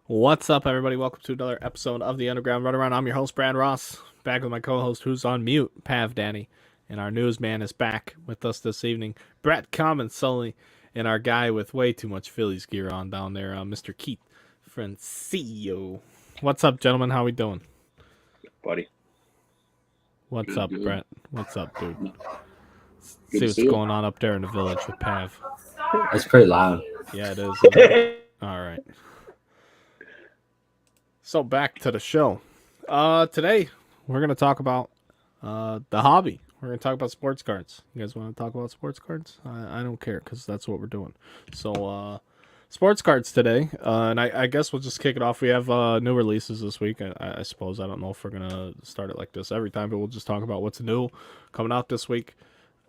What's up, everybody? Welcome to another episode of the Underground Runaround. I'm your host, Brad Ross, back with my co-host, who's on mute, Pav Danny, and our newsman is back with us this evening, Brett Common Sully, and our guy with way too much Phillies gear on down there, Mr. Keith Francio. What's up, gentlemen? How we doing? Buddy. What's up, Good. Brett? What's up, dude? Good See to what's see you. going on up there in the village with Pav. It's pretty loud. Yeah, it is. Isn't it? All right. So back to the show. Today we're gonna talk about the hobby. We're gonna talk about sports cards. You guys want to talk about sports cards? I don't care because that's what we're doing. So sports cards today, and I guess we'll just kick it off. We have new releases this week. I suppose I don't know if we're gonna start it like this every time, but we'll just talk about what's new coming out this week.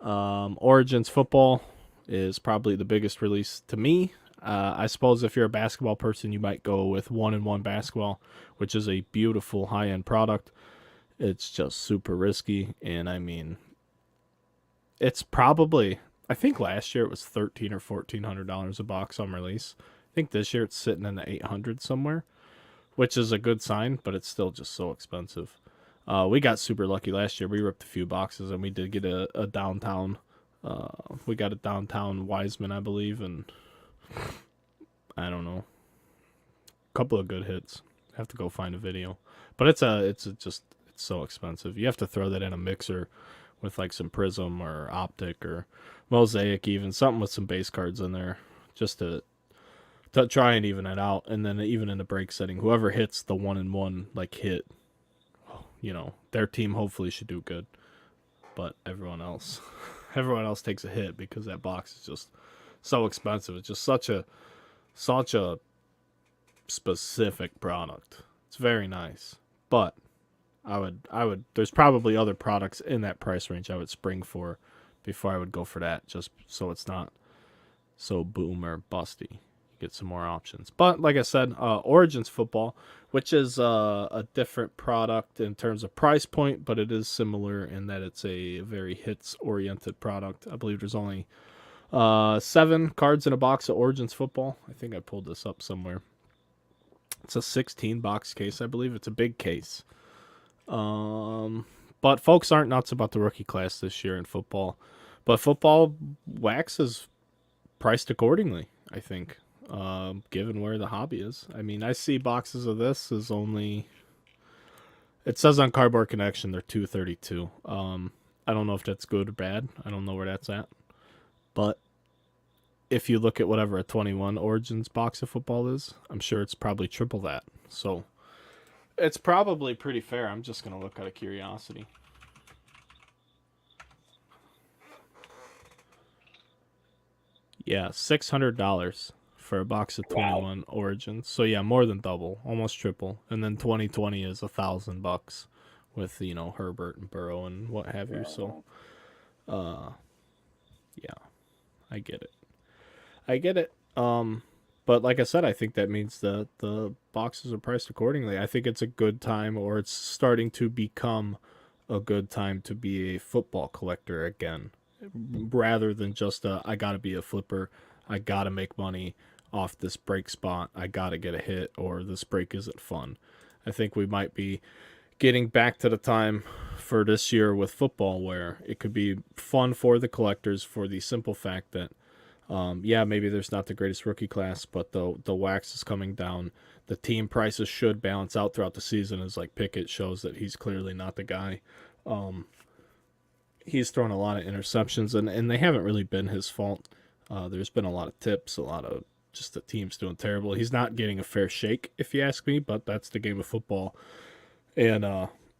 Origins football is probably the biggest release to me. I suppose if you're a basketball person, you might go with 1-in-1 basketball, which is a beautiful high-end product. It's just super risky, and I mean, it's probably, I think last year it was $1,300 or $1,400 a box on release. I think this year it's sitting in the 800 somewhere, which is a good sign, but it's still just so expensive. We got super lucky last year. We ripped a few boxes, and we did get a downtown. We got a downtown Wiseman, I believe, and I don't know, a couple of good hits. Have to go find a video, but it's so expensive. You have to throw that in a mixer with like some prism or optic or mosaic, even something with some base cards in there, just to try and even it out. And then even in the break setting, whoever hits the 1-in-1 like hit, their team hopefully should do good. But everyone else takes a hit because that box is just so expensive. It's just such a specific product. It's very nice, but I would. There's probably other products in that price range I would spring for before I would go for that, just so it's not so boom or busty. You get some more options. But like I said, Origins football, which is a different product in terms of price point, but it is similar in that it's a very hits oriented product. I believe there's only 7 cards in a box of Origins football. I think I pulled this up somewhere. It's a 16 box case, I believe. It's a big case. But folks aren't nuts about the rookie class this year in football. But football wax is priced accordingly, I think, given where the hobby is. I mean, I see boxes of this is only. It says on Cardboard Connection they're $232. I don't know if that's good or bad. I don't know where that's at. But if you look at whatever a 21 Origins box of football is, I'm sure it's probably triple that. So it's probably pretty fair. I'm just going to look out of curiosity. Yeah, $600 for a box of 21 Origins. So yeah, more than double, almost triple. And then 2020 is $1,000 with, Herbert and Burrow and what have you. So yeah, I get it. But like I said, I think that means that the boxes are priced accordingly. I think it's a good time, or it's starting to become a good time to be a football collector again, rather than just I gotta be a flipper, I gotta make money off this break spot, I gotta get a hit, or this break isn't fun. I think we might be getting back to the time for this year with football where it could be fun for the collectors for the simple fact that maybe there's not the greatest rookie class, but the wax is coming down. The team prices should balance out throughout the season, as like Pickett shows that he's clearly not the guy. He's thrown a lot of interceptions, and they haven't really been his fault. There's been a lot of tips, a lot of just the team's doing terrible. He's not getting a fair shake, if you ask me, but that's the game of football. And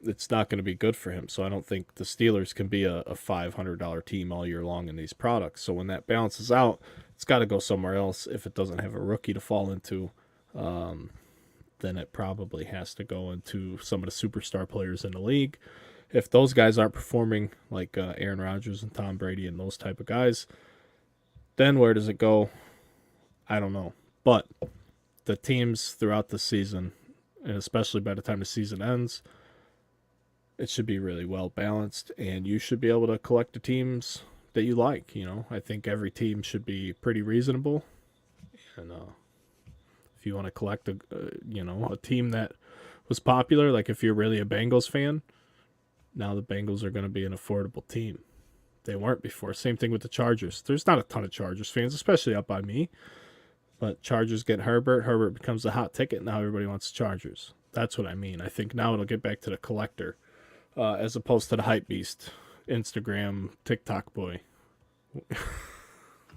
it's not going to be good for him. So I don't think the Steelers can be a $500 team all year long in these products. So when that balances out, it's got to go somewhere else. If it doesn't have a rookie to fall into, then it probably has to go into some of the superstar players in the league. If those guys aren't performing like Aaron Rodgers and Tom Brady and those type of guys, then where does it go? I don't know. But the teams throughout the season, and especially by the time the season ends, it should be really well balanced, and you should be able to collect the teams that you like. I think every team should be pretty reasonable, and if If you want to collect a team that was popular, like if you're really a Bengals fan, now the Bengals are going to be an affordable team. They weren't before. Same thing with the Chargers. There's not a ton of Chargers fans, especially up by me. But Chargers get Herbert. Herbert becomes the hot ticket. Now everybody wants Chargers. That's what I mean. I think now it'll get back to the collector as opposed to the hype beast, Instagram, TikTok boy.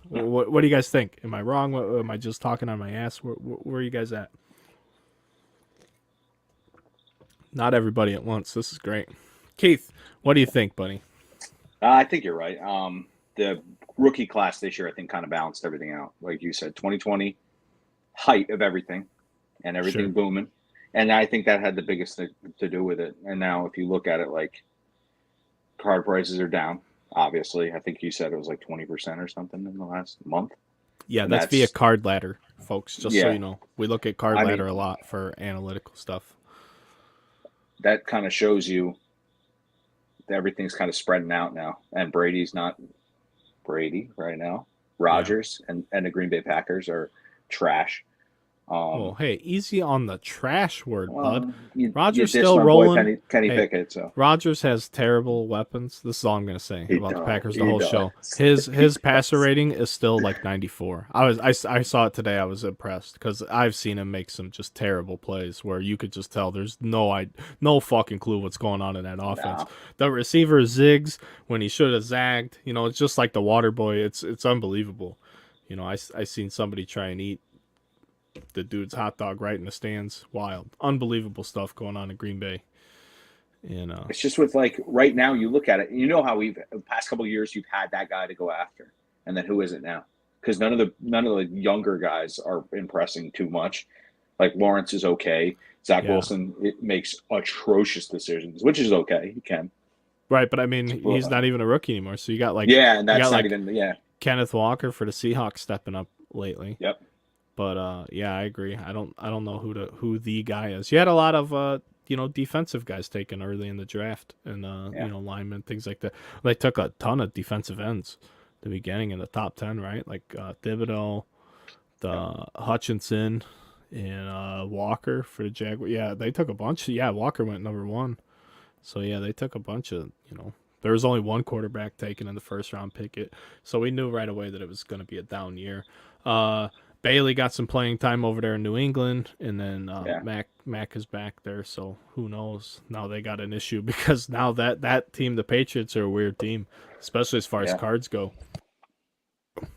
What do you guys think? Am I wrong? Am I just talking on my ass? Where are you guys at? Not everybody at once. This is great. Keith, what do you think, buddy? I think you're right. The rookie class this year, I think, kind of balanced everything out. Like you said, 2020, height of everything and everything Sure. booming. And I think that had the biggest thing to do with it. And now if you look at it, like card prices are down, obviously. I think you said it was like 20% or something in the last month. Yeah, And that's via Card Ladder, folks, just so Yeah. you know. We look at Card I Ladder mean- a lot for analytical stuff. that kind of shows you that everything's kind of spreading out now. And Brady's not Brady right now. Rodgers and the Green Bay Packers are trash. Well, hey, easy on the trash word, bud. You Rodgers dissed still my boy rolling. Kenny Hey, Pickett, so Rodgers has terrible weapons. This is all I'm gonna say He about the does. Packers the He whole does. show. His He passer does. rating is still like 94. I saw it today. I was impressed because I've seen him make some just terrible plays where you could just tell there's no fucking clue what's going on in that offense. No. The receiver zigs when he should have zagged. It's just like the water boy. It's unbelievable. I seen somebody try and eat the dude's hot dog right in the stands. Wild, unbelievable stuff going on in Green Bay. It's just with like right now you look at it, you know how the past couple of years you've had that guy to go after, and then who is it now? Because none of the younger guys are impressing too much. Like Lawrence is okay. Zach Yeah. Wilson makes atrocious decisions, which is okay. He can. Right, but I mean, he's not even a rookie anymore. So you got like Yeah, and that's got, not like, even yeah. Kenneth Walker for the Seahawks stepping up lately. Yep. But yeah, I agree. I don't know who the guy is. You had a lot of defensive guys taken early in the draft and linemen, things like that. They took a ton of defensive ends at the beginning in the top 10, right? Like Thibodeau, Hutchinson, and Walker for the Jaguars. Yeah, they took a bunch. Yeah, Walker went number 1. So yeah, they took a bunch of, there was only one quarterback taken in the first round pick. So we knew right away that it was going to be a down year. Bailey got some playing time over there in New England, and then Mac is back there. So who knows? Now they got an issue because now that team, the Patriots, are a weird team, especially as far as cards go.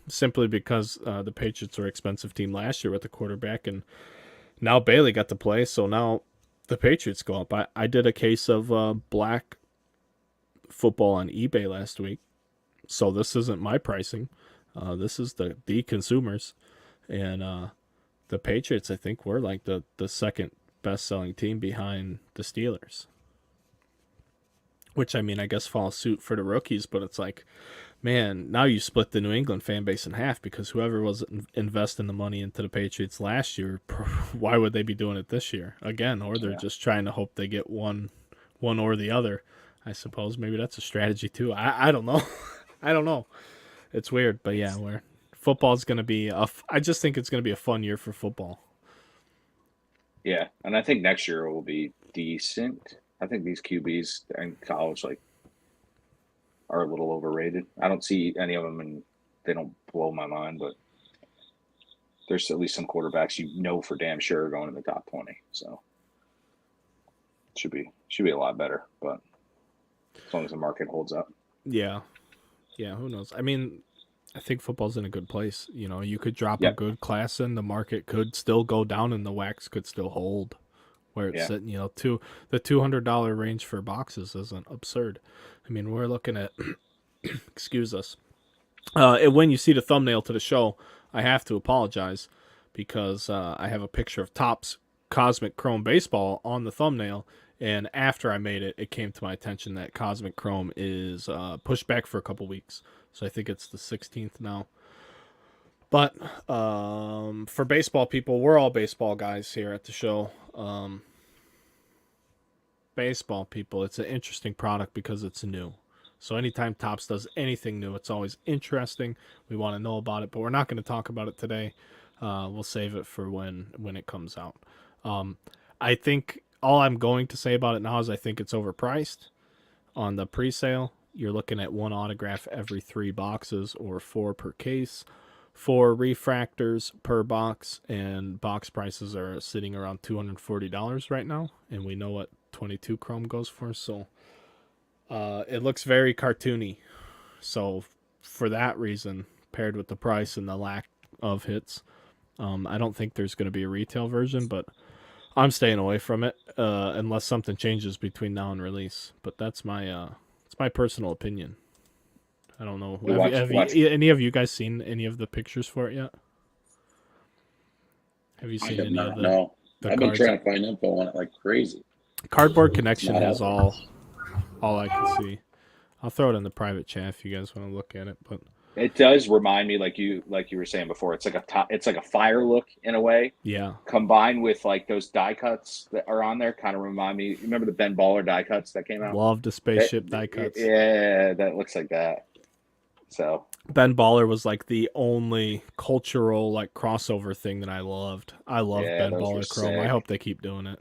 Simply because the Patriots were an expensive team last year with the quarterback, and now Bailey got to play. So now the Patriots go up. I did a case of black football on eBay last week, so this isn't my pricing. This is the consumers. And the Patriots, I think, were like the second best-selling team behind the Steelers. Which, I mean, I guess follows suit for the rookies, but it's like, man, now you split the New England fan base in half because whoever was investing the money into the Patriots last year, why would they be doing it this year again? Or they're just trying to hope they get one or the other. I suppose maybe that's a strategy too. I don't know. I don't know. It's weird, but yeah, football's going to be I just think it's going to be a fun year for football. Yeah, and I think next year will be decent. I think these QBs in college are a little overrated. I don't see any of them, and they don't blow my mind. But there's at least some quarterbacks for damn sure are going in the top 20. So should be a lot better. But as long as the market holds up. Yeah, who knows? I mean, I think football's in a good place. You could drop a good class in, the market could still go down, and the wax could still hold where it's sitting. The $200 range for boxes isn't absurd. I mean, we're looking at, excuse us. And when you see the thumbnail to the show, I have to apologize because I have a picture of Topps Cosmic Chrome Baseball on the thumbnail. And after I made it, it came to my attention that Cosmic Chrome is pushed back for a couple weeks. So I think it's the 16th now. But for baseball people, we're all baseball guys here at the show. Baseball people, it's an interesting product because it's new. So anytime Topps does anything new, it's always interesting. We want to know about it, but we're not going to talk about it today. We'll save it for when it comes out. I think all I'm going to say about it now is I think it's overpriced. On the pre-sale, you're looking at one autograph every 3 boxes or 4 per case. 4 refractors per box, and box prices are sitting around $240 right now, and we know what 22 chrome goes for, so it looks very cartoony. So for that reason, paired with the price and the lack of hits, I don't think there's going to be a retail version, but I'm staying away from it unless something changes between now and release. But that's my personal opinion. I don't know. Any of you guys seen any of the pictures for it yet? Have you I seen have any not. of the No, I've been cards? trying to find info on it like crazy. Cardboard Connection Not has out all I can see. I'll throw it in the private chat if you guys want to look at it. But It does remind me, like you were saying before, it's like a fire look in a way, yeah, combined with like those die cuts that are on there. Kind of remind me. You remember the Ben Baller die cuts that came out? love the spaceship die cuts. Yeah, that looks like that. So Ben Baller was like the only cultural like crossover thing that I loved. I love yeah, Ben those were Baller Chrome. I sick. hope they keep doing it.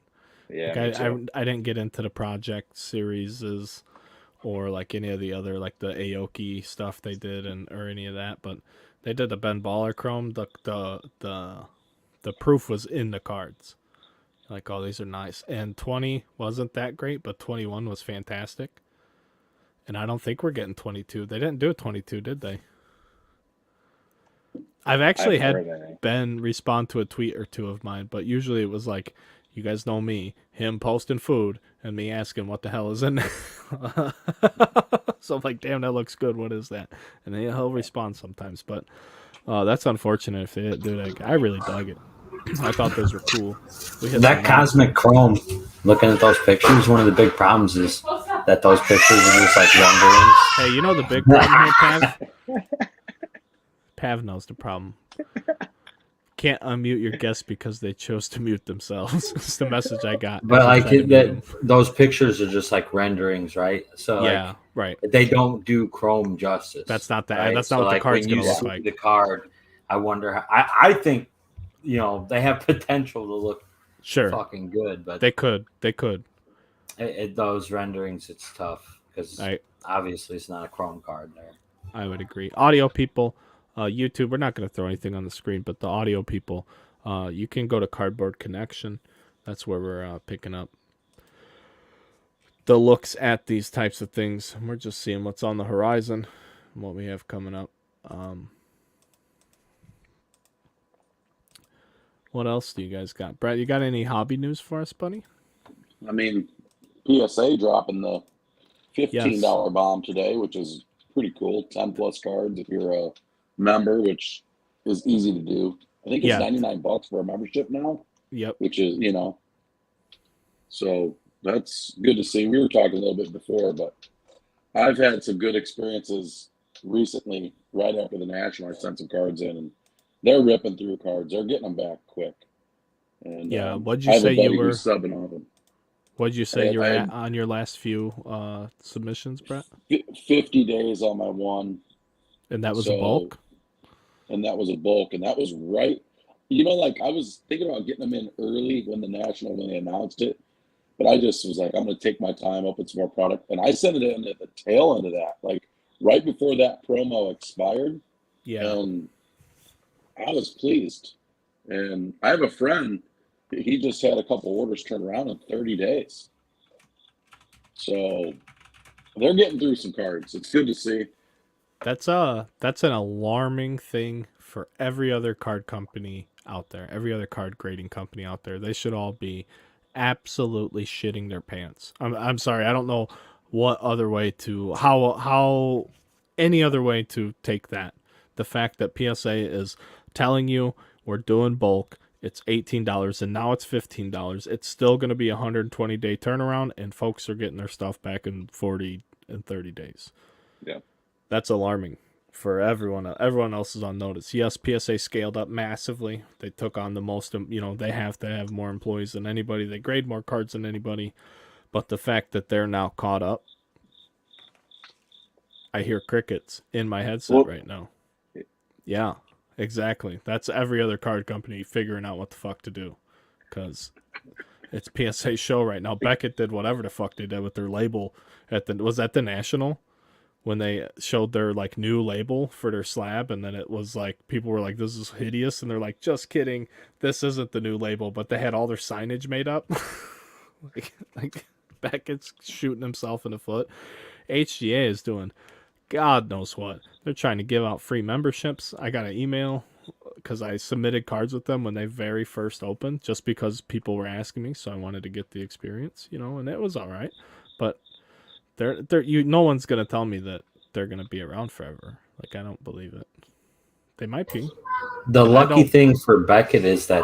Yeah, Like me too. I didn't get into the project series or like any of the other like the Aoki stuff they did and or any of that, but they did the Ben Baller Chrome. The proof was in the cards. Like, oh, these are nice. And 20 wasn't that great, but 21 was fantastic. And I don't think we're getting 22. They didn't do a 22, did they? I've I actually haven't had heard anything. Ben respond to a tweet or two of mine, but usually it was like, you guys know me, him posting food and me asking what the hell is in there. So I'm like, damn, that looks good. What is that? And then he'll respond sometimes, but that's unfortunate if they didn't do that. I really dug it. I thought those were cool. We hit That cosmic chrome, looking at those pictures, one of the big problems is that those pictures are just like renderings. Hey, you know the big problem here, Pav? Pav knows the problem. Can't unmute your guests because they chose to mute themselves. It's the message I got. But like those pictures are just like renderings, right? So yeah, like, right. they don't do chrome justice. That's not that. Right? That's not so what like the card's when you gonna look see like. the card, I wonder. I think they have potential to look fucking good, but they could. Those renderings, it's tough because obviously it's not a chrome card there. I would agree. Audio people, YouTube, we're not going to throw anything on the screen, but the audio people, you can go to Cardboard Connection. That's where we're picking up the looks at these types of things. We're just seeing what's on the horizon and what we have coming up. What else do you guys got? Brett, you got any hobby news for us, buddy? I mean, PSA dropping the $15 bomb today, which is pretty cool. 10 plus cards if you're a member, which is easy to do. I think it's $99 for a membership now. Yep. Which is, so that's good to see. We were talking a little bit before, but I've had some good experiences recently right after the National. I sent some cards in, and they're ripping through cards. They're getting them back quick. And what'd you say you were subbing on them? What'd you say you were at on your last few submissions, Brett? 50 days on my one. And that was a bulk? And that was a bulk. And that was right. I was thinking about getting them in early when they announced it. But I just was like, I'm going to take my time, open some more product. And I sent it in at the tail end of that, like right before that promo expired. Yeah. And I was pleased. And I have a friend, he just had a couple orders turn around in 30 days. So they're getting through some cards. It's good to see. That's an alarming thing for every other card company out there, every other card grading company out there. They should all be absolutely shitting their pants. I'm sorry, I don't know what other way to how any other way to take that. The fact that PSA is telling you we're doing bulk, it's $18 and now it's $15. It's still going to be a 120-day turnaround, and folks are getting their stuff back in 40 and 30 days. Yeah. That's alarming for everyone. Everyone else is on notice. Yes, PSA scaled up massively. They took on the most, they have to have more employees than anybody. They grade more cards than anybody. But the fact that they're now caught up, I hear crickets in my headset right now. Yeah. Exactly. That's every other card company figuring out what the fuck to do, because it's PSA show right now. Beckett did whatever the fuck they did with their label was that the National, when they showed their like new label for their slab, and then it was like people were like, "This is hideous," and they're like, "Just kidding, this isn't the new label," but they had all their signage made up. like Beckett's shooting himself in the foot. HGA is doing God knows what. They're trying to give out free memberships. I got an email because I submitted cards with them when they very first opened, just because people were asking me, so I wanted to get the experience, and it was all right. But no one's gonna tell me that they're gonna be around forever. Like, I don't believe it. They might be. The lucky thing for Beckett is that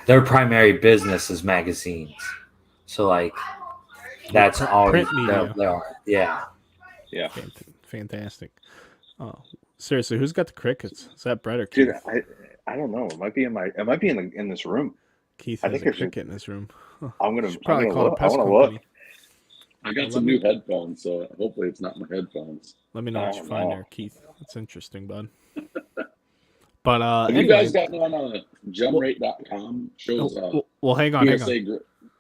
their primary business is magazines, so like that's all print media. They are. Yeah. Fantastic. Oh, seriously, who's got the crickets? Is that Brett or Keith? Dude, I don't know. It might be in this room. Keith has a cricket in his room. Huh. I'm gonna probably call look. a pest company. I got some new headphones, so hopefully it's not my headphones. Let me know what you find there, Keith. That's interesting, bud. But have you guys gotten on gemrate.com? Shows well, hang on, trends.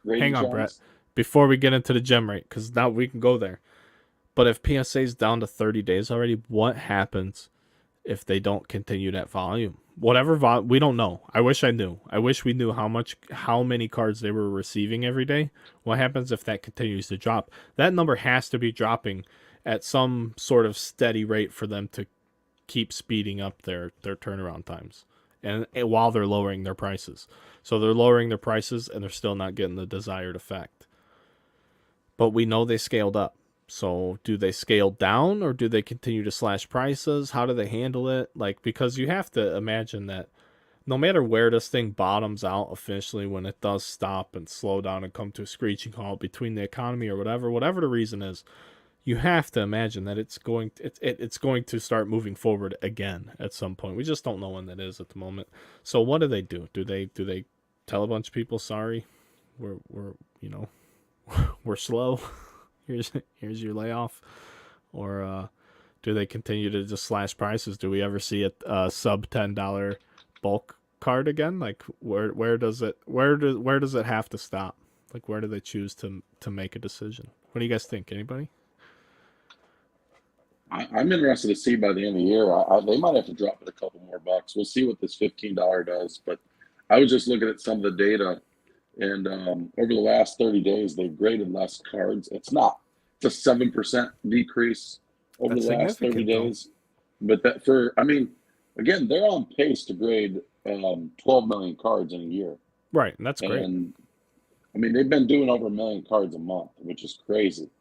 Brett. Before we get into the gem rate, because now we can go there. But if PSA is down to 30 days already, what happens if they don't continue that volume? Whatever we don't know. I wish I knew. I wish we knew how many cards they were receiving every day. What happens if that continues to drop? That number has to be dropping at some sort of steady rate for them to keep speeding up their turnaround times, and while they're lowering their prices. So they're lowering their prices and they're still not getting the desired effect. But we know they scaled up. So do they scale down, or do they continue to slash prices? How do they handle it? Like, because you have to imagine that no matter where this thing bottoms out officially, when it does stop and slow down and come to a screeching halt between the economy or whatever the reason is, you have to imagine that it's going to start moving forward again at some point. We just don't know when that is at the moment. So what do? Do they tell a bunch of people, sorry, we're we're slow. Here's your layoff, or do they continue to just slash prices? Do we ever see a sub $10 bulk card again? Like, where does it have to stop? Like, where do they choose to make a decision? What do you guys think? Anybody? I'm interested to see by the end of the year. They might have to drop it a couple more bucks. We'll see what this $15 does. But I was just looking at some of the data. And over the last 30 days, they've graded less cards. It's a 7% decrease over the last 30 days. Though. But again, they're on pace to grade 12 million cards in a year. Right, and that's great. And they've been doing over 1 million cards a month, which is crazy.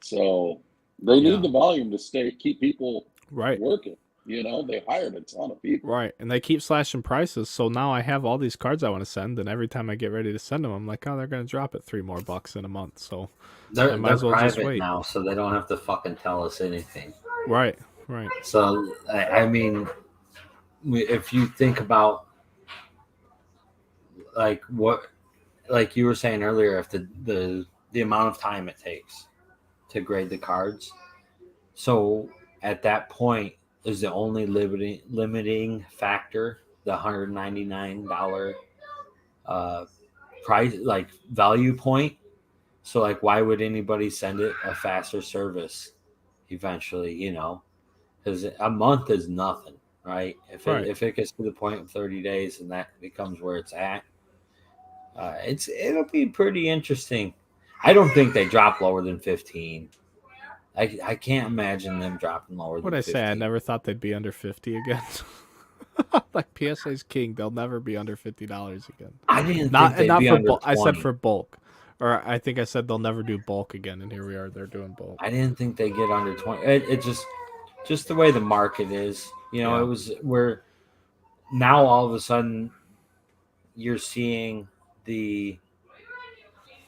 So they need the volume to keep people working. They hired a ton of people. Right, and they keep slashing prices, so now I have all these cards I want to send, and every time I get ready to send them, I'm like, oh, they're going to drop it $3 more in a month, so I might as well just wait now, so they don't have to fucking tell us anything. Right. So, if you think about, like you were saying earlier, if the amount of time it takes to grade the cards, so at that point, is the only limiting factor the $199 price, like value point? So like, why would anybody send it a faster service eventually? Because a month is nothing, right? If it gets to the point of 30 days and that becomes where it's at, it'll be pretty interesting. I don't think they drop lower than 15. I can't imagine them dropping lower than 15. What'd I say? I never thought they'd be under 50 again. Like, PSA's king. They'll never be under $50 again. I didn't think they'd be under 20. I said for bulk. Or I think I said they'll never do bulk again, and here we are. They're doing bulk. I didn't think they get under 20. It just the way the market is. It was where now all of a sudden you're seeing the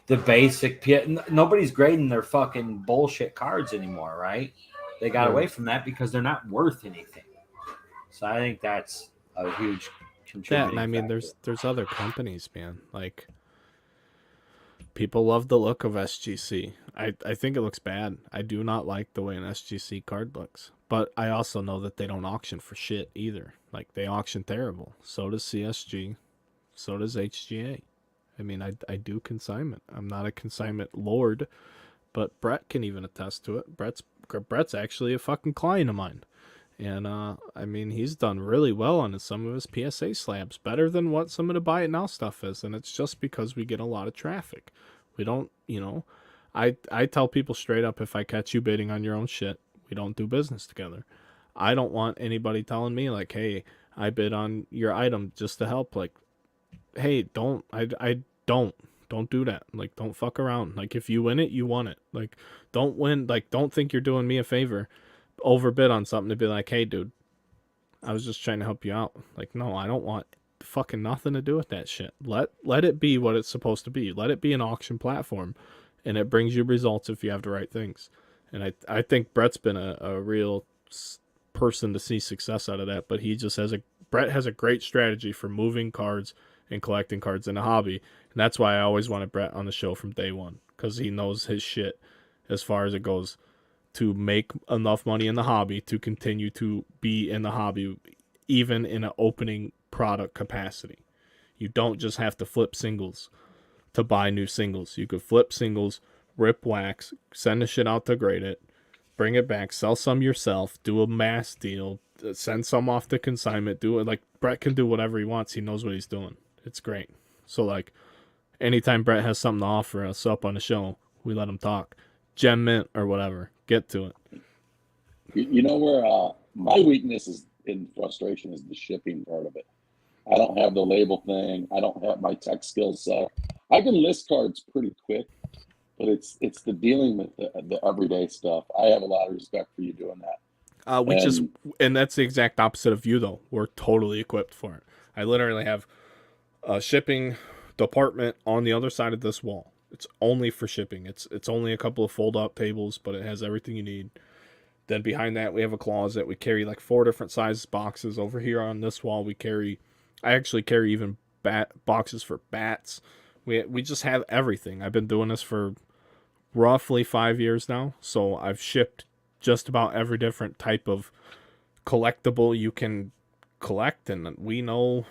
basic. Nobody's grading their fucking bullshit cards anymore, right? They got away from that because they're not worth anything. So I think that's a huge contributing factor. Factor. There's other companies, man. Like, People love the look of SGC. I think it looks bad. I do not like the way an SGC card looks. But I also know that they don't auction for shit either. Like, they auction terrible. So does CSG. So does HGA. I mean, I do consignment. I'm not a consignment lord, but Brett can even attest to it. Brett's actually a fucking client of mine. And, I mean, he's done really well on some of his PSA slabs. Better than what some of the Buy It Now stuff is. And it's just because we get a lot of traffic. We don't, I tell people straight up, if I catch you bidding on your own shit, we don't do business together. I don't want anybody telling me, like, hey, I bid on your item just to help. Like, hey, don't do that. Like, don't fuck around. Like, if you win it, you won it. Like, don't think you're doing me a favor, overbid on something to be like, hey, dude, I was just trying to help you out. Like, no, I don't want fucking nothing to do with that shit. Let it be what it's supposed to be. Let it be an auction platform, and it brings you results if you have the right things. And I think Brett's been a real person to see success out of that, but Brett has a great strategy for moving cards and collecting cards in a hobby, and that's why I always wanted Brett on the show from day one, because he knows his shit as far as it goes to make enough money in the hobby to continue to be in the hobby, even in an opening product capacity. You don't just have to flip singles to buy new singles. You could flip singles, rip wax, send the shit out to grade it, bring it back, sell some yourself, do a mass deal, send some off to consignment, do it. Like, Brett can do whatever he wants. He knows what he's doing. It's great. So, like, anytime Brett has something to offer us up on the show, we let him talk. Gem mint or whatever. Get to it. You know where my weakness is in frustration is the shipping part of it. I don't have the label thing. I don't have my tech skill set. I can list cards pretty quick, but it's the dealing with the everyday stuff. I have a lot of respect for you doing that. And that's the exact opposite of you, though. We're totally equipped for it. I literally have a shipping department on the other side of this wall. It's only for shipping. It's only a couple of fold-up tables, but it has everything you need. Then behind that, we have a closet. We carry like 4 different sizes boxes. Over here on this wall, I actually carry even boxes for bats. We just have everything. I've been doing this for roughly 5 years now, so I've shipped just about every different type of collectible you can collect, and we know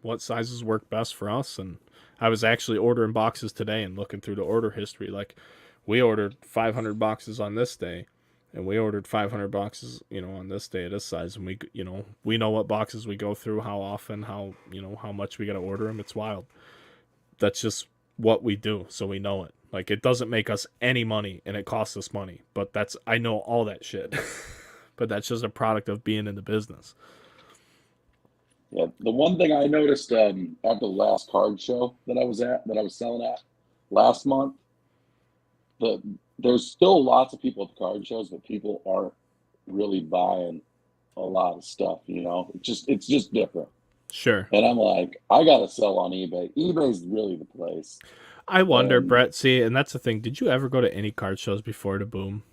what sizes work best for us. And I was actually ordering boxes today and looking through the order history. Like, we ordered 500 boxes on this day, and we ordered 500 boxes, on this day at this size. And we know what boxes we go through, how often, how much we got to order them. It's wild. That's just what we do. So we know it. Like, it doesn't make us any money, and it costs us money, but I know all that shit, but that's just a product of being in the business. Yeah, the one thing I noticed after the last card show that I was selling at last month, there's still lots of people at the card shows, but people aren't really buying a lot of stuff. It's just different. Sure. And I'm like, I gotta sell on eBay. eBay's really the place. I wonder, Brett. See, and that's the thing. Did you ever go to any card shows before the boom?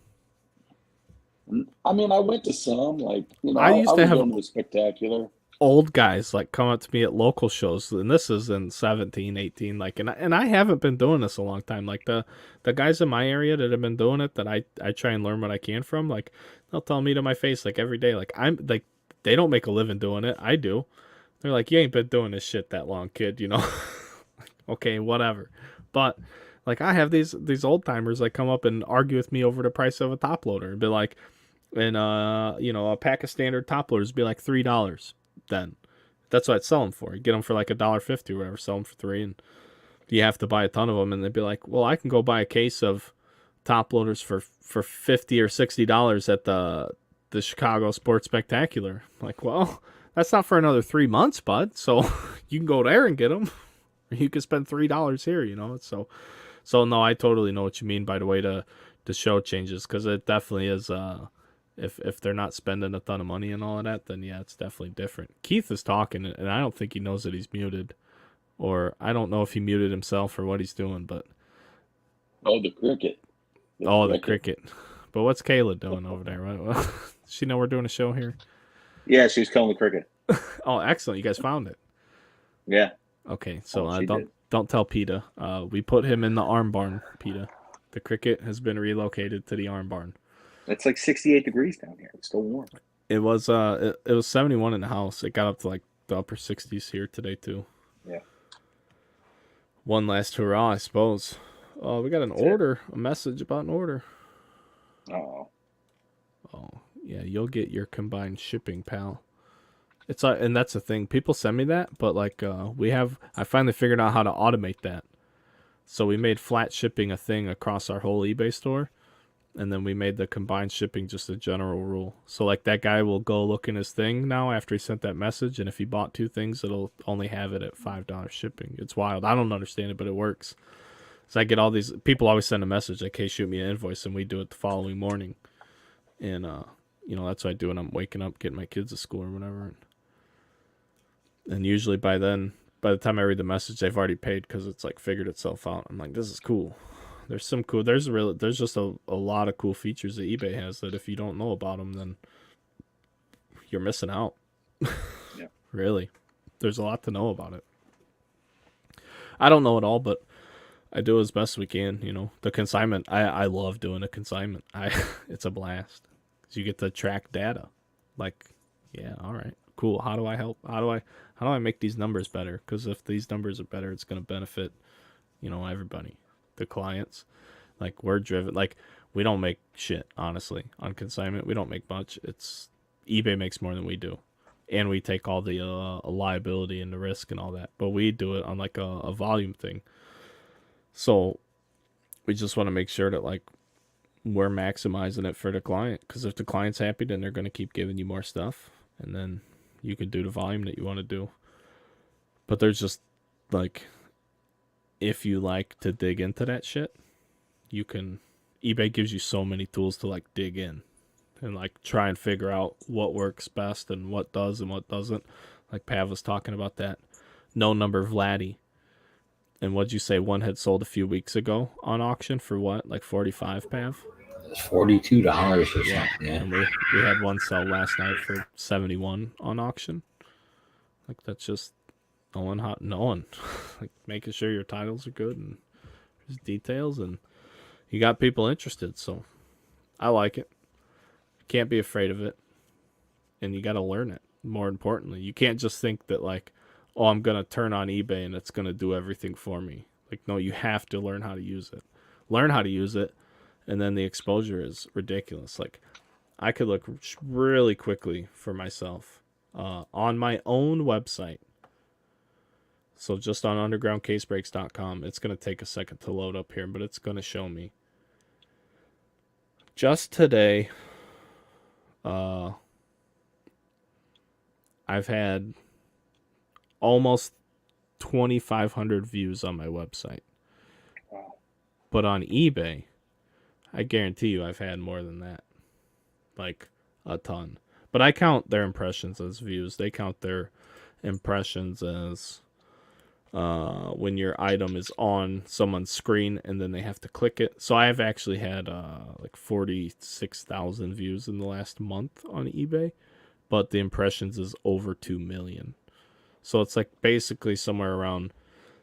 I mean, I went to some. Like, I used to have going to the Spectacular. Old guys like come up to me at local shows, and this is in 17, 18, like, and I haven't been doing this a long time. Like, the guys in my area that have been doing it, that I try and learn what I can from, like, they'll tell me to my face, like, every day, like, I'm like, they don't make a living doing it. I do. They're like, you ain't been doing this shit that long, kid. Okay, whatever. But like, I have these old timers like come up and argue with me over the price of a top loader and be like, and a pack of standard top loaders be like $3. Then that's what I'd sell them for. You get them for like $1.50 or whatever, sell them for $3, and you have to buy a ton of them. And they'd be like, well, I can go buy a case of top loaders for $50 or $60 at the Chicago Sports Spectacular. I'm like, well, that's not for another 3 months, bud. So you can go there and get them. Or you can spend $3 here, So no, I totally know what you mean by the way the show changes, because it definitely is. If they're not spending a ton of money and all of that, then yeah, it's definitely different. Keith is talking, and I don't think he knows that he's muted, or I don't know if he muted himself or what he's doing. But the cricket. The cricket. But what's Kayla doing over there? Right? Does she know we're doing a show here? Yeah, she was killing the cricket. Oh, excellent! You guys found it. Yeah. Okay, so Don't tell PETA. We put him in the arm barn, PETA. The cricket has been relocated to the arm barn. It's like 68 degrees down here. It's still warm. It was 71 in the house. It got up to like the upper 60s here today too. Yeah. One last hurrah, I suppose. Oh, we got an order, a message about an order. Oh. Oh, yeah, you'll get your combined shipping, pal. It's and that's the thing. People send me that, but like I finally figured out how to automate that. So we made flat shipping a thing across our whole eBay store, and then we made the combined shipping just a general rule. So like that guy will go look in his thing now after he sent that message, and if he bought 2 things, it'll only have it at $5 shipping. It's wild. I don't understand it, but it works. So I get all these people always send a message like, "Hey, shoot me an invoice," and we do it the following morning. And that's what I do when I'm waking up, getting my kids to school or whatever. And usually by the time I read the message, they've already paid because it's like figured itself out. I'm like, this is cool. There's some cool. There's just a lot of cool features that eBay has that if you don't know about them, then you're missing out. Yeah. Really, there's a lot to know about it. I don't know it all, but I do as best we can. The consignment. I love doing a consignment. It's a blast because you get to track data. Like, yeah, all right, cool. How do I help? How do I make these numbers better? Because if these numbers are better, it's going to benefit, everybody, the clients. Like, we're driven. Like, we don't make shit, honestly, on consignment. We don't make much. It's eBay makes more than we do, and we take all the liability and the risk and all that. But we do it on like a volume thing. So we just want to make sure that like we're maximizing it for the client. Because if the client's happy, then they're going to keep giving you more stuff, and then you can do the volume that you want to do. But there's just like, if you like to dig into that shit, you can. eBay gives you so many tools to like dig in and like try and figure out what works best and what does and what doesn't. Like Pav was talking about that no number Vladdy. And what'd you say one had sold a few weeks ago on auction for what? Like 45, Pav? It's $42 or something. Yeah. And we had one sell last night for 71 on auction. Like, that's just knowing. Like, making sure your titles are good and there's details, and you got people interested. So I like it. Can't be afraid of it. And you got to learn it, more importantly. You can't just think that like, oh, I'm going to turn on eBay and it's going to do everything for me. Like, no, you have to learn how to use it. Learn how to use it, and then the exposure is ridiculous. Like, I could look really quickly for myself on my own website. So just on undergroundcasebreaks.com. It's going to take a second to load up here, but it's going to show me. Just today, I've had almost 2,500 views on my website. Wow. But on eBay, I guarantee you I've had more than that. Like, a ton. But I count their impressions as views. They count their impressions as when your item is on someone's screen and then they have to click it. So I've actually had like 46,000 views in the last month on eBay. But the impressions is over 2 million. So it's like basically somewhere around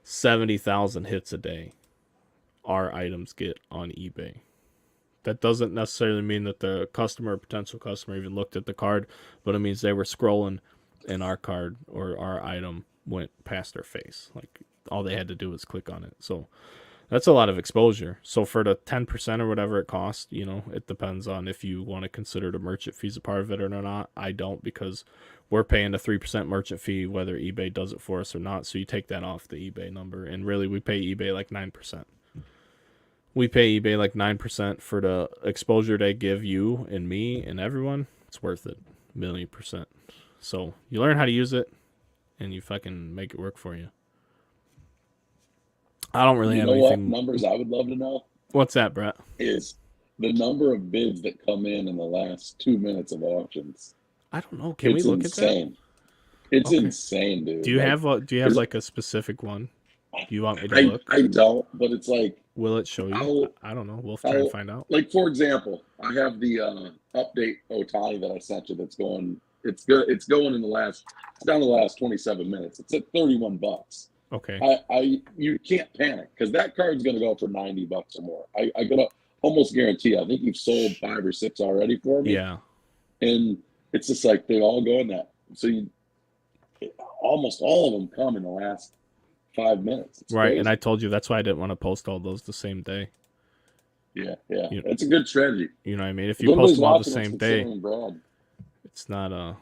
70,000 hits a day our items get on eBay. That doesn't necessarily mean that the customer or potential customer even looked at the card, but it means they were scrolling and our card or our item went past their face. Like, all they had to do was click on it. So that's a lot of exposure. So for the 10% or whatever it costs, it depends on if you want to consider the merchant fees a part of it or not. I don't, because we're paying the 3% merchant fee whether eBay does it for us or not. So you take that off the eBay number. And really, we pay eBay like 9%. We pay eBay like 9% for the exposure they give you and me and everyone. It's worth it. 1,000,000%. So you learn how to use it and you fucking make it work for you. I don't really have anything. What numbers I would love to know? What's that, Brett? Is the number of bids that come in the last 2 minutes of auctions. I don't know. Can we look insane. At that? It's insane, dude. Do you have like a specific one? Do you want me to look? I don't, but it's like. Will it show you? I don't know. We'll try and find out. Like, for example, I have the update Otani that I sent you. That's going. It's good. It's going in the last. It's down the last 27 minutes. It's at $31. Okay. You can't panic because that card's going to go for $90 or more. I gotta almost guarantee. I think you've sold 5 or 6 already for me. Yeah. And it's just like they all go in that. So almost all of them come in the last 5 minutes. It's Right. crazy. And I told you that's why I didn't want to post all those the same day. Yeah. You- It's a good strategy. You know what I mean? If If you post anybody's them all the watching that's same day, considering Brad, it's not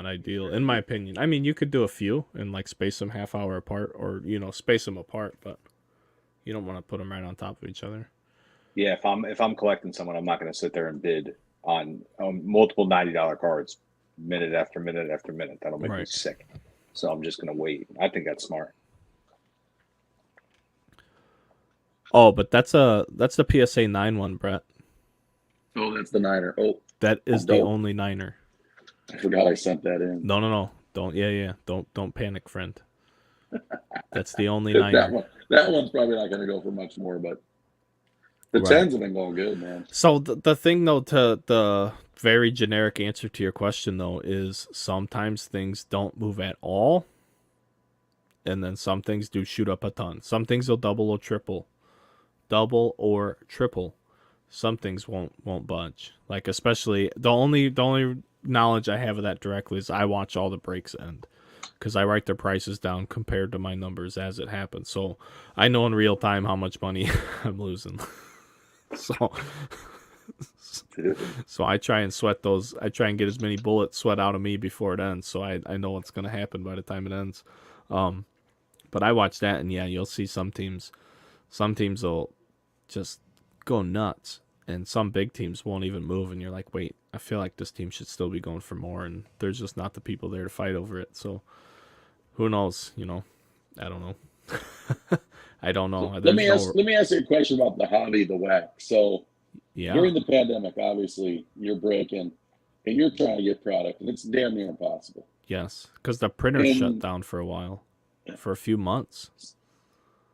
ideal in my opinion. I mean, you could do a few and like space them half hour apart, or space them apart, but you don't want to put them right on top of each other. Yeah, if I'm collecting someone, I'm not going to sit there and bid on multiple $90 cards minute after minute after minute. That'll make me Right. sick. So I'm just going to wait. I think that's smart. Oh, but that's the PSA 9 one, Brett. oh, that's the Niner. Oh, That is the dope. only Niner. I forgot I sent that in. No. Don't panic, friend. That's the only Niner. That one's probably not going to go for much more, but the Right. 10s have been going good, man. So the thing though, to the very generic answer to your question though, is sometimes things don't move at all, and then some things do shoot up a ton. Some things will double or triple. Some things won't budge. Like especially the only knowledge I have of that directly is I watch all the breaks end, because I write their prices down compared to my numbers as it happens. So I know in real time how much money I'm losing. So I try and sweat those. I try and get as many bullets sweat out of me before it ends, so I know what's going to happen by the time it ends. But I watch that, and yeah, you'll see some teams will just go nuts, and some big teams won't even move, and you're like, wait, I feel like this team should still be going for more, and there's just not the people there to fight over it. So who knows? I don't know. I don't know. Let me ask you a question about the hobby, the wax. So Yeah. during the pandemic, obviously you're breaking and you're trying to get product, and it's damn near impossible. Yes, because the printer shut down for a while, for a few months.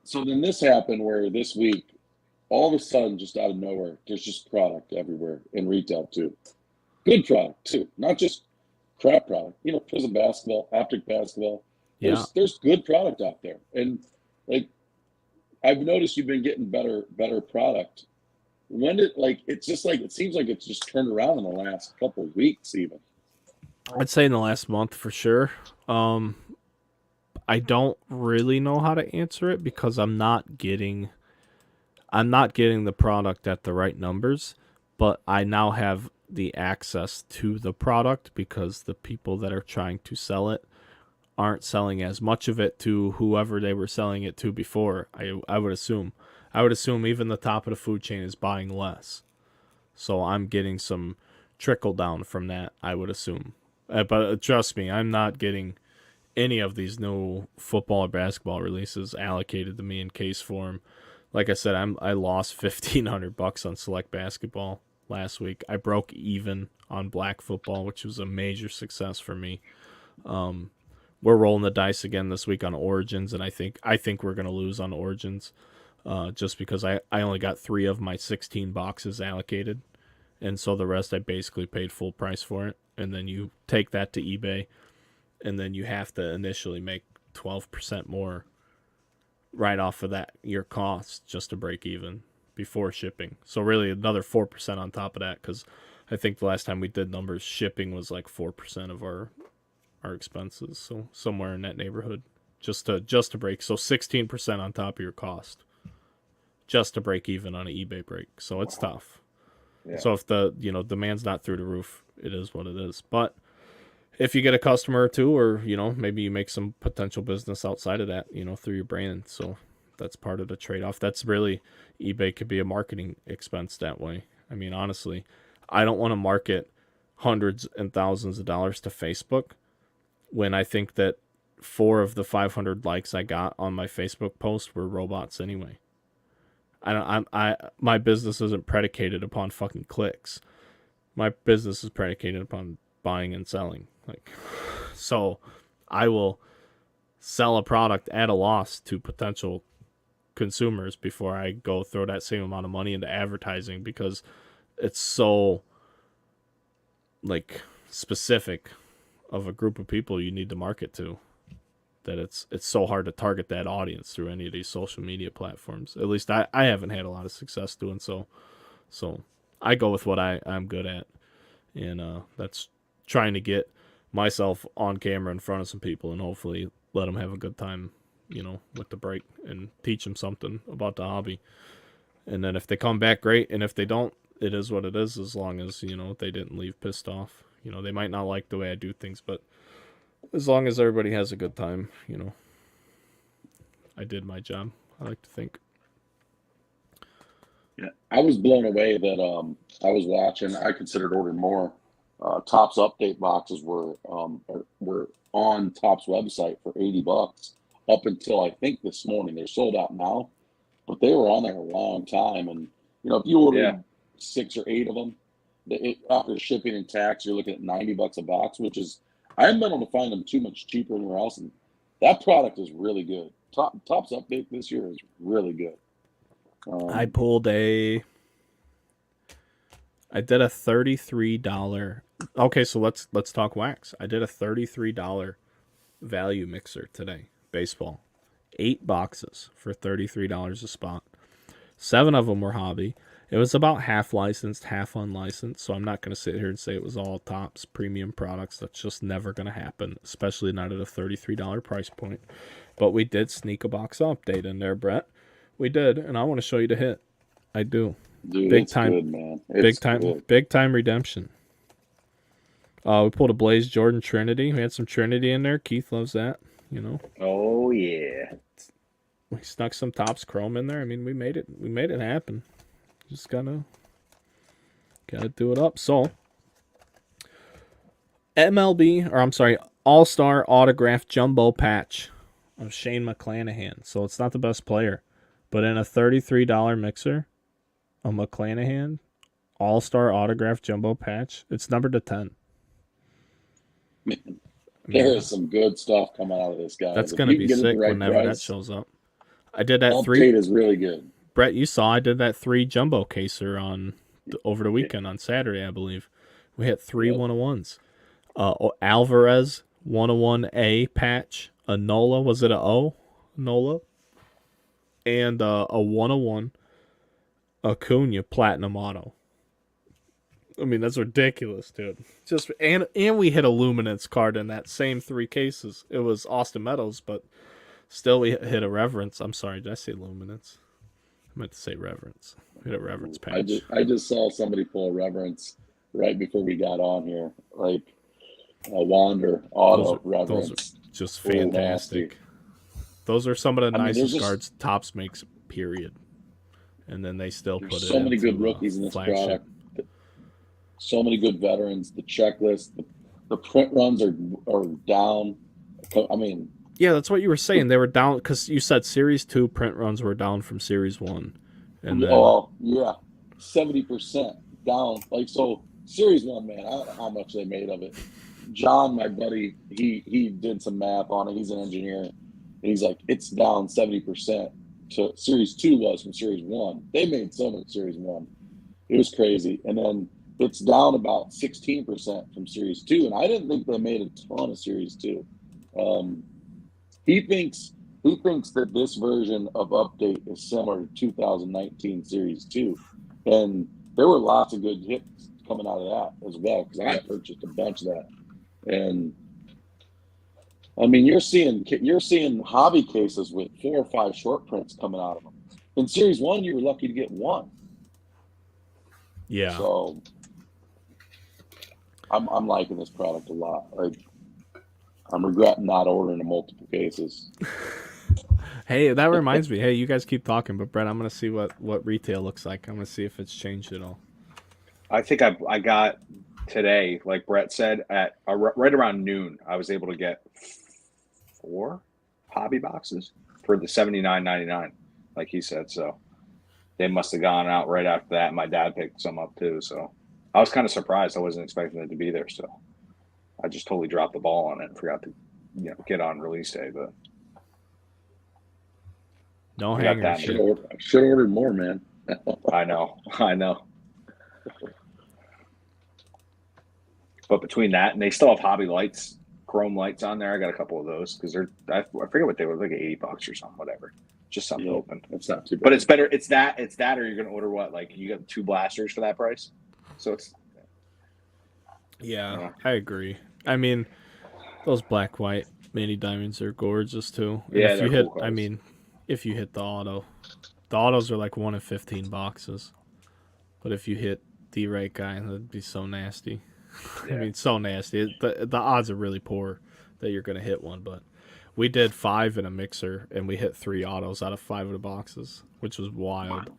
So then this happened where this week, all of a sudden, just out of nowhere, there's just product everywhere in retail too. Good product too, not just crap product. Prism basketball, optic basketball. There's good product out there, and like I've noticed you've been getting better product. When did it seems like it's just turned around in the last couple of weeks even. I'd say in the last month for sure. I don't really know how to answer it because I'm not getting the product at the right numbers, but I now have the access to the product because the people that are trying to sell it aren't selling as much of it to whoever they were selling it to before. I would assume even the top of the food chain is buying less. So I'm getting some trickle down from that, I would assume. But trust me, I'm not getting any of these new football or basketball releases allocated to me in case form. Like I said, I lost $1,500 on select basketball last week. I broke even on black football, which was a major success for me. We're rolling the dice again this week on Origins, and I think we're gonna lose on Origins, just because I only got 3 of my 16 boxes allocated, and so the rest I basically paid full price for it. And then you take that to eBay, and then you have to initially make 12% more right off of that, your cost, just to break even before shipping. So really another 4% on top of that, because I think the last time we did numbers, shipping was like 4% of our expenses. So somewhere in that neighborhood, just to break. So 16% on top of your cost, just to break even on an eBay break. So it's tough. Yeah. So if the demand's not through the roof, it is what it is. But if you get a customer or two, or maybe you make some potential business outside of that, through your brand. So that's part of the trade-off. That's really, eBay could be a marketing expense that way. I mean, honestly, I don't want to market hundreds and thousands of dollars to Facebook when I think that 4 of the 500 likes I got on my Facebook post were robots anyway. My business isn't predicated upon fucking clicks. My business is predicated upon buying and selling. So I will sell a product at a loss to potential consumers before I go throw that same amount of money into advertising, because it's so specific of a group of people you need to market to. that it's so hard to target that audience through any of these social media platforms. At least I haven't had a lot of success doing so. So I go with what I'm good at, and that's trying to get myself on camera in front of some people and hopefully let them have a good time, with the break and teach them something about the hobby. And then if they come back, great. And if they don't, it is what it is, as long as, they didn't leave pissed off. They might not like the way I do things, but as long as everybody has a good time, I did my job, I like to think. Yeah, I was blown away that I was watching. I considered ordering more. Topps update boxes were on Topps website for $80 up until I think this morning. They're sold out now, but they were on there a long time. And if you ordered 6 or 8 of them, after shipping and tax, you're looking at $90 a box, which is I haven't been able to find them too much cheaper anywhere else. And that product is really good. Topps update this year is really good. I did a $33. Okay, so let's talk wax. I did a $33 value mixer today. Baseball, 8 boxes for $33 a spot. 7 of them were hobby. It was about half licensed, half unlicensed. So I'm not going to sit here and say it was all Topps premium products. That's just never going to happen, especially not at a $33 price point. But we did sneak a box update in there, Brett. We did, and I want to show you the hit. I do. Dude, big time, good, man. Big time redemption. We pulled a Blaze Jordan Trinity. We had some Trinity in there. Keith loves that. Oh yeah. We snuck some Topps Chrome in there. I mean, we made it happen. Just gotta do it up. So All-Star autograph jumbo patch of Shane McClanahan. So it's not the best player, but in a $33 mixer, a McClanahan All-Star autograph jumbo patch, it's numbered to 10. Man, there is some good stuff coming out of this guy. That's going to be sick whenever that shows up. I did that Update 3 is really good. Brett, you saw I did that 3 jumbo caser over the weekend on Saturday, I believe. We hit 3 101s. Alvarez 101A patch, a Nola, was it a O? Nola? And a 101 Acuna Platinum Auto. I mean, that's ridiculous, dude. And we hit a Luminance card in that same 3 cases. It was Austin Meadows, but still we hit a Reverence. I'm sorry, did I say Luminance? I meant to say Reverence. We hit a Reverence patch. I just saw somebody pull a Reverence right before we got on here, like a Wander Auto Reverence. Those are just fantastic. Those are some of the nicest cards Topps makes, period. And then they still put it in. So many good rookies in this flagship product. So many good veterans. The checklist, the print runs are down. I mean, yeah, that's what you were saying. They were down because you said Series 2 print runs were down from Series 1. And then, 70% down. Like, so Series 1, man, I don't know how much they made of it. John, my buddy, he did some math on it. He's an engineer. And he's like, it's down 70% to Series 2 was from Series 1. They made so much Series 1. It was crazy. And then it's down about 16% from Series 2. And I didn't think they made a ton of Series 2. He thinks that this version of Update is similar to 2019 Series 2. And there were lots of good hits coming out of that as well, because I purchased a bunch of that. And I mean, you're seeing hobby cases with 4 or 5 short prints coming out of them. In Series 1, you were lucky to get 1. Yeah. So I'm liking this product a lot. I'm regretting not ordering in multiple cases. Hey, that reminds me. Hey, you guys keep talking, but Brett, I'm going to see what retail looks like. I'm going to see if it's changed at all. I think I got today, like Brett said, at right around noon, I was able to get 4 hobby boxes for the $79.99, like he said. So they must have gone out right after that. My dad picked some up too. So I was kind of surprised. I wasn't expecting it to be there. So I just totally dropped the ball on it and forgot to, get on release day. But no hanger. Should have ordered more, man. I know. But between that and they still have hobby lights chrome lights on there. I got a couple of those because I forget what they were, like $80 or something, whatever. Just something to open. It's not too bad. But it's better. It's that, or you're gonna order what? Like you got 2 blasters for that price. So it's Yeah, I agree. I mean, those black white mini diamonds are gorgeous too. And Yeah, if you they're hit, cool I cards. mean, if you hit the autos are like 1 in 15 boxes. But if you hit the right guy, that'd be so nasty. Yeah. I mean, so nasty. The odds are really poor that you're gonna hit one. But we did 5 in a mixer, and we hit 3 autos out of 5 of the boxes, which was wild.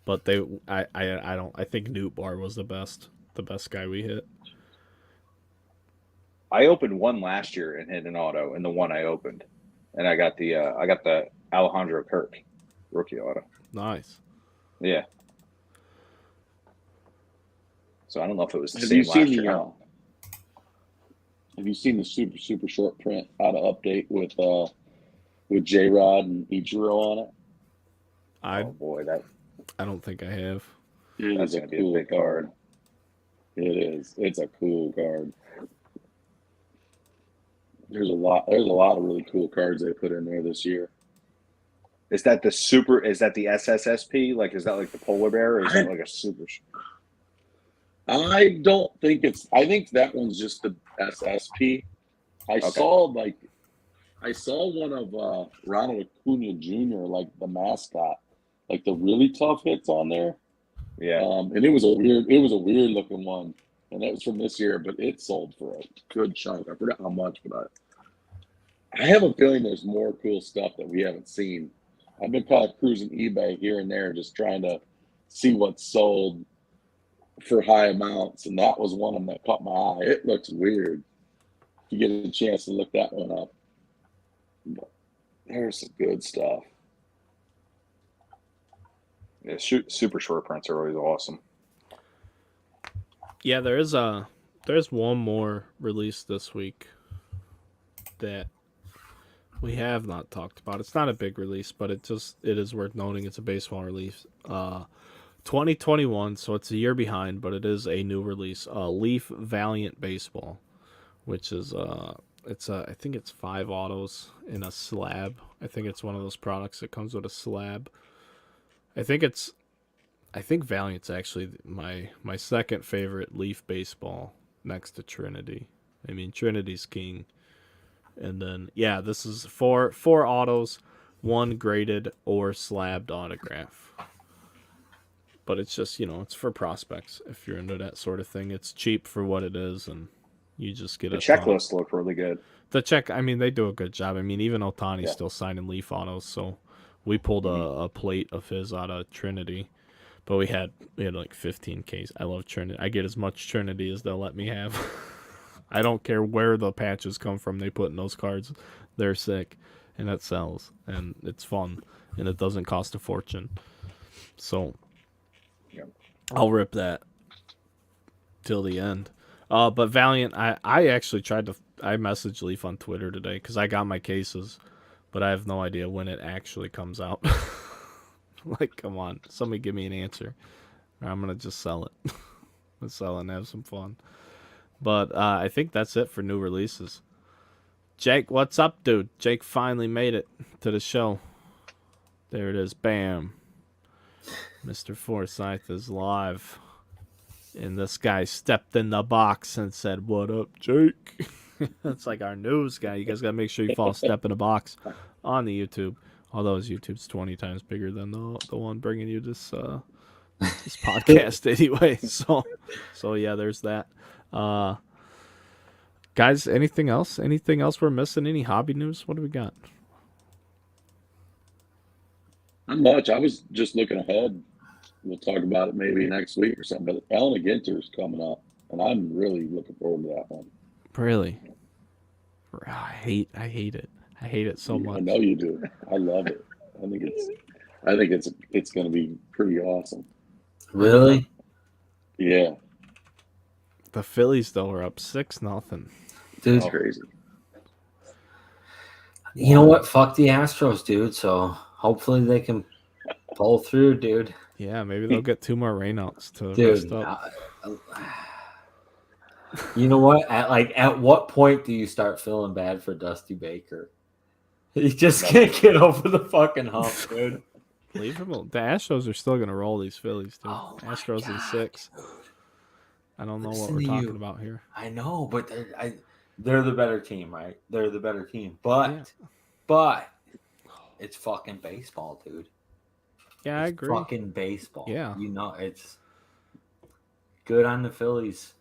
But I think Newt Bar was the best guy we hit. I opened one last year and hit an auto in the one I opened, and I got the Alejandro Kirk rookie auto. Nice. Yeah. So I don't know if it was the same last year. Have you seen the super short print out of update with J Rod and Ichiro on it? Oh boy, I don't think I have. That's gonna be a big card. It is. It's a cool card. There's a lot of really cool cards they put in there this year. Is that the SSSP? Like, is that like the polar bear, or is that like a super? I don't think I think that one's just the SSP. I saw one of Ronald Acuna Jr., like the mascot, like the really tough hits on there. Yeah. And it was a weird looking one. And that was from this year, but it sold for a good chunk. I forgot how much, but I have a feeling there's more cool stuff that we haven't seen. I've been kind of cruising eBay here and there, just trying to see what's sold for high amounts, and that was one of them that caught my eye. It looks weird. You get a chance to look that one up. But there's some good stuff. Yeah, super short prints are always awesome. Yeah, there's one more release this week that we have not talked about. It's not a big release, but it is worth noting. It's a baseball release. 2021, so it's a year behind, but it is a new release. Leaf Valiant Baseball, which is I think it's 5 autos in a slab. I think it's one of those products that comes with a slab. I think Valiant's actually my second favorite Leaf baseball next to Trinity. I mean, Trinity's king. And then this is 4 autos, 1 graded or slabbed autograph. But it's just, it's for prospects. If you're into that sort of thing, it's cheap for what it is, and you just get the checklist look really good. They do a good job. I mean, even Otani's still signing Leaf autos, so we pulled a plate of his out of Trinity. But we had like 15 Ks. I love Trinity. I get as much Trinity as they'll let me have. I don't care where the patches come from. They put in those cards. They're sick, and it sells, and it's fun, and it doesn't cost a fortune. So I'll rip that till the end. But Valiant, I actually I messaged Leaf on Twitter today because I got my cases, but I have no idea when it actually comes out. Like, come on, somebody give me an answer, or I'm gonna just sell it. Let's sell it and have some fun. But I think that's it for new releases. Jake, what's up, dude? Jake finally made it to the show. There it is. Bam. Mr. Forsyth is live. And this guy stepped in the box and said, "What up, Jake?" That's like our news guy. You guys got to make sure you follow Step in the Box on the YouTube. Although his YouTube's 20 times bigger than the one bringing you this podcast anyway. So yeah, there's that. Guys, anything else? Anything else we're missing? Any hobby news? What do we got? Not much. I was just looking ahead. We'll talk about it maybe next week or something. But Ellen Ginter's coming up, and I'm really looking forward to that one. Really? I hate it. I hate it so much. I know you do. I love it. I think it's going to be pretty awesome. Really? Yeah. The Phillies though are up 6-0. Dude, It's crazy. You know what? Fuck the Astros, dude. So hopefully they can pull through, dude. Yeah, maybe they'll get 2 more rainouts to Dude, rest up. You know what? At what point do you start feeling bad for Dusty Baker? He just can't get over the fucking hump, dude. Leave him alone. The Astros are still gonna roll these Phillies, dude. Oh my Astros in God, 6. dude. I don't know what Listen we're to talking you. about here. I know, but they're the better team, right? They're the better team. But Yeah. but it's fucking baseball, dude. Yeah, I It's agree. fucking baseball. Yeah. You know, it's good on the Phillies.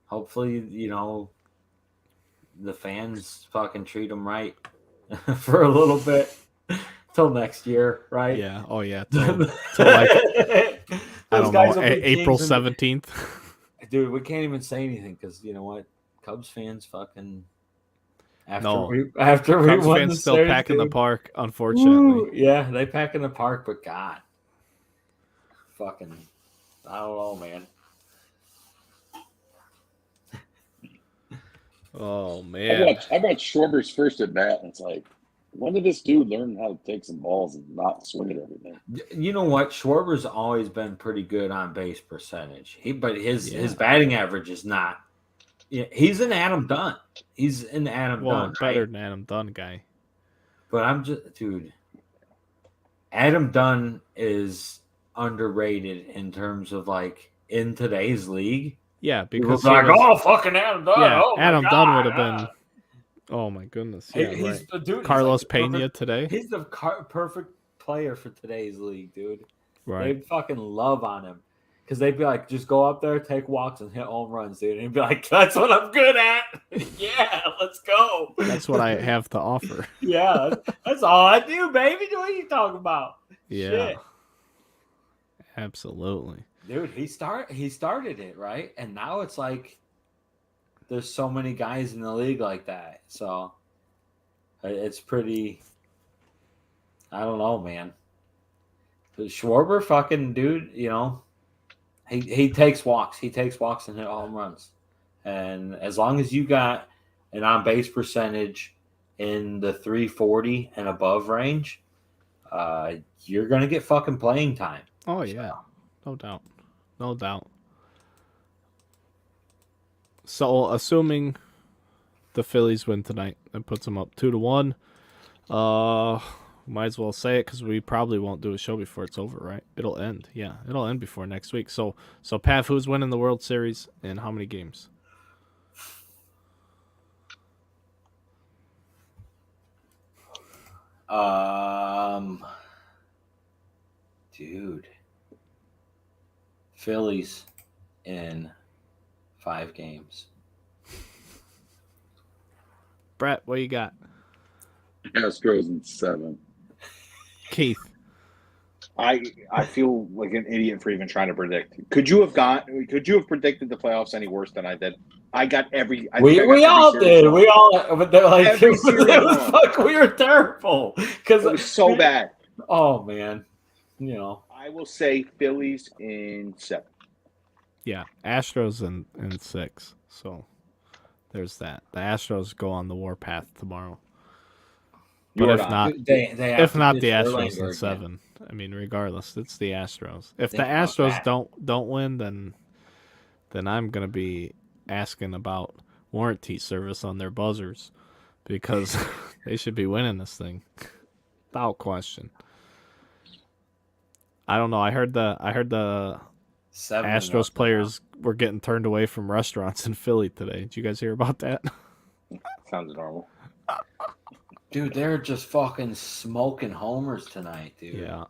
Hopefully, you know, the fans fucking treat them right for a little bit till next year, right? Yeah. Oh yeah. Till like I Those don't know, guys will be April kings in- 17th. Dude, we can't even say anything because you know what? Cubs fans fucking after No. we Cubs won fans the still series, packing the dude. park, unfortunately. Woo, yeah, they pack in the park, but God, fucking, I don't know, man. Oh I man. watched Schwarber's first at bat, and it's like, when did this dude learn how to take some balls and not swing at everything? You know what? Schwarber's always been pretty good on base percentage. But his Yeah. batting average is not. Yeah, he's an Adam Dunn. He's an Adam Well, Dunn, better right? than Adam Dunn guy. But I'm just, dude. Adam Dunn is underrated in terms of like in today's league. Yeah, People because like, oh, fucking Adam Dunn. yeah, Oh, Adam my Dunn God. would have been. Oh my goodness. Yeah, He's right. the dude. Carlos He's like the Pena perfect, today. He's the perfect player for today's league, dude. Right. They'd fucking love on him because they'd be like, just go up there, take walks, and hit home runs, dude. And he'd be like, that's what I'm good at. Yeah, let's go. That's what I have to offer. Yeah, that's all I do, baby. What are you talking about? Yeah. Shit. Absolutely. Dude, he started it, right? And now it's like there's so many guys in the league like that. So it's pretty, I don't know, man. Schwarber fucking dude, you know, he takes walks. He takes walks and hit home runs. And as long as you got an on base percentage in the 340 and above range, you're gonna get fucking playing time. Oh yeah. No doubt. No doubt. So assuming the Phillies win tonight, that puts them up 2-1. Might as well say it because we probably won't do a show before it's over, right? It'll end. Yeah, it'll end before next week. So Pav, who's winning the World Series and how many games? Dude, Phillies in 5 games. Brett, what you got? Astros in 7. Keith. I feel like an idiot for even trying to predict. Could you have predicted the playoffs any worse than I did? I got every. I think I got We every all series did. wrong. We all, but they're like, Every it series was wrong. fuck, we were terrible because It was so bad. Oh man, you know. I will say Phillies in 7. Yeah, Astros in 6. So there's that. The Astros go on the warpath tomorrow. But if not, if not the Astros in 7. I mean, regardless, it's the Astros. If the Astros don't win, then I'm gonna be asking about warranty service on their buzzers because they should be winning this thing without question. I don't know. I heard the Astros players were getting turned away from restaurants in Philly today. Did you guys hear about that? Sounds normal. Dude, they're just fucking smoking homers tonight, dude. Yeah.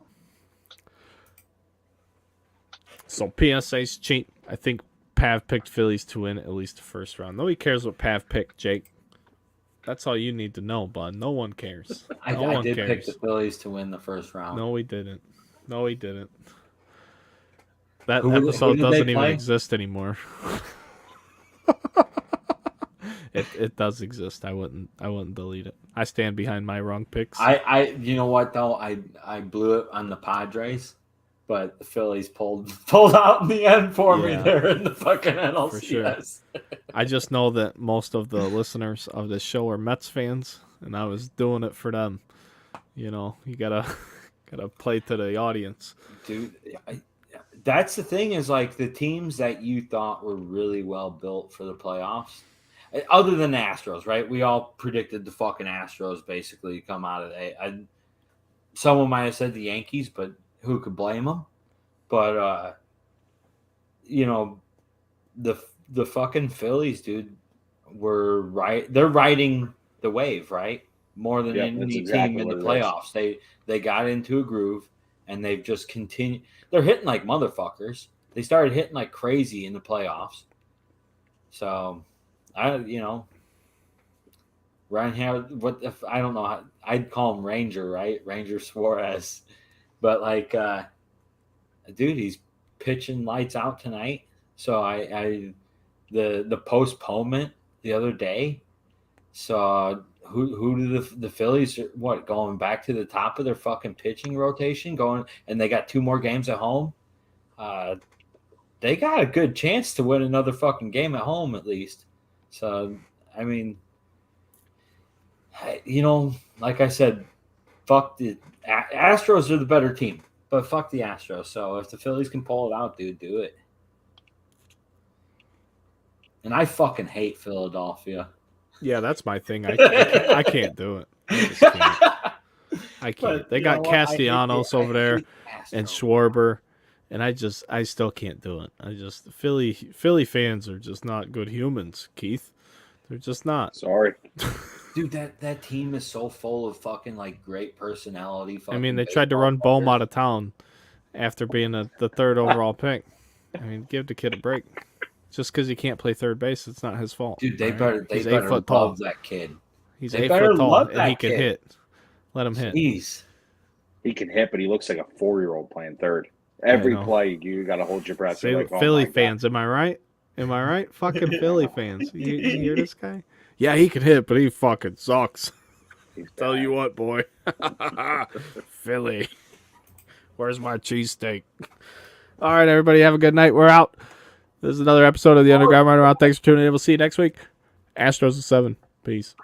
So PSA's cheap. I think Pav picked Phillies to win at least the first round. Nobody cares what Pav picked, Jake. That's all you need to know, bud. No one cares. I did pick the Phillies to win the first round. No, he didn't. That episode doesn't even exist anymore. It does exist. I wouldn't delete it. I stand behind my wrong picks. You know what though? I blew it on the Padres, but the Phillies pulled out in the end for me there in the fucking NLCS. For sure. I just know that most of the listeners of this show are Mets fans, and I was doing it for them. You know, you gotta play to the audience. Dude, that's the thing is like the teams that you thought were really well built for the playoffs, other than the Astros, right? We all predicted the fucking Astros basically come out of it. Someone might have said the Yankees, but who could blame them? But you know, the fucking Phillies, dude, were right. They're riding the wave, right? More than Yep, that's any exactly team in the what it is. playoffs. They got into a groove and they've just continued. They're hitting like motherfuckers. They started hitting like crazy in the playoffs. So, Ryan Howard, what if I don't know how, I'd call him Ranger, right? Ranger Suarez. But like dude, he's pitching lights out tonight. So the postponement the other day saw who do the Phillies going back to the top of their fucking pitching rotation going, and they got 2 more games at home. They got a good chance to win another fucking game at home at least. So I mean, like I said, fuck the Astros are the better team, but fuck the Astros. So if the Phillies can pull it out, dude, do it. And I fucking hate Philadelphia. Yeah, that's my thing. I can't do it. I just can't. I can't. But, They got Castellanos over there and Schwarber. Schwarber, and I still can't do it. Philly fans are just not good humans, Keith. They're just not. Sorry. Dude, that team is so full of fucking like great personality. I mean, they tried to run Bohm out of town after being the 3rd overall pick. I mean, give the kid a break. Just because he can't play third base, it's not his fault. Dude, they right? better love that kid. He's They 8 better foot tall, love and that he can kid. hit. Let him hit. Jeez. He can hit, but he looks like a 4-year-old playing third. Every know. play, you got to hold your breath. Say, You're like, oh Philly my fans, am I right? Am I right? Fucking Philly fans. You hear this guy? Yeah, he can hit, but he fucking sucks. God. Tell you what, boy. Philly. Where's my cheesesteak? All right, everybody, have a good night. We're out. This is another episode of the Underground Runaround. Thanks for tuning in. We'll see you next week. Astros at 7. Peace.